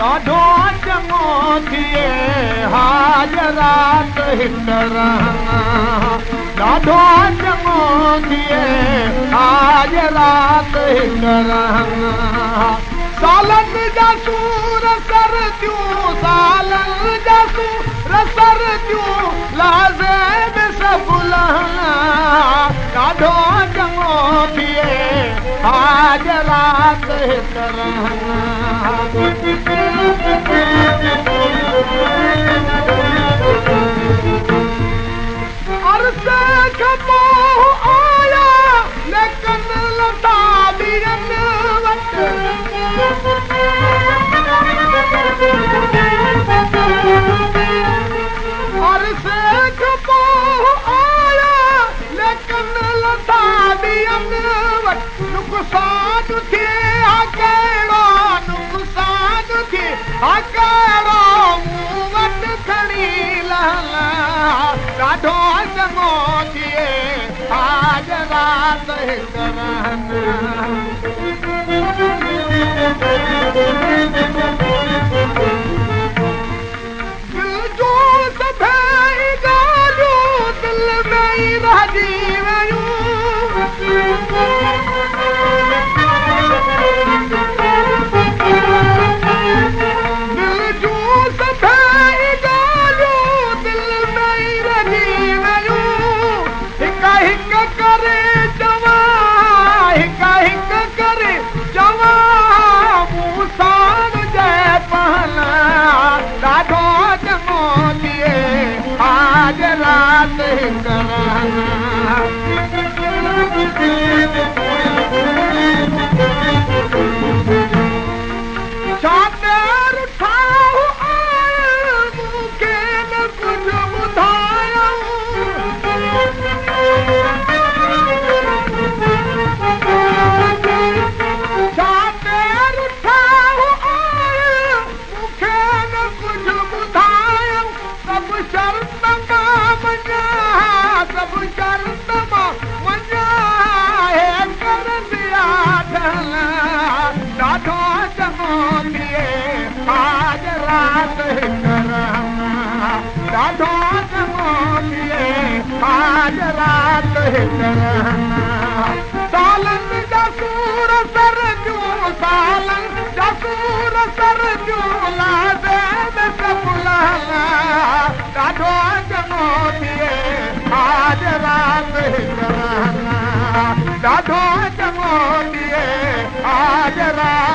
ॾाढो चङो थिए हाज़रात हिक ॾाढो चङो थिए हाज़रात हिक सालनि जा सूर सर थियूं सालनि जा सूर सर थियूं लाज़े सभु लहना ॾाढो चङो थिए हाज़रात हिक अरसे खां पोइ आया लेकिन लता ॿियनि वटि अरसे खां पोइ आया लेकिन लता ॿियनि वटि नुक़सान थिए हा कहिड़ो नुक़सान थिए हा कहिड़ो मूं वटि खणी लहला ॾाढो चङो थिए हाज़रात हिक दिल जो सभई ॻाल्हियूं दिल में ई रहिजी वियूं दिल जूं सभई ॻाल्हियूं दिल में ई रहिजी वियूं हिक हिक करे चवां हिक हिक करे चवां मूं साण जय पहला ॾाढो चङो थिए हाज़रात हिक चादर ठाहो आया मूंखे न कुझु ॿुधायो चादर ठाहो आया मूंखे न कुझु ॿुधायो सभु शर्त मां मञा सभु शर्त मां मञा हे करंदी ढला ॾाढो चङो थिए हाज़रात हिक ॾाढो चङो थिए हाज़रात हिक सालनि जा सूर सर जूं सालनि जा सूर सर जूं लाज़े सभु लहला ॾाढो चङो थिए हाज़रात हिक ॾाढो चङो थिए हाज़रात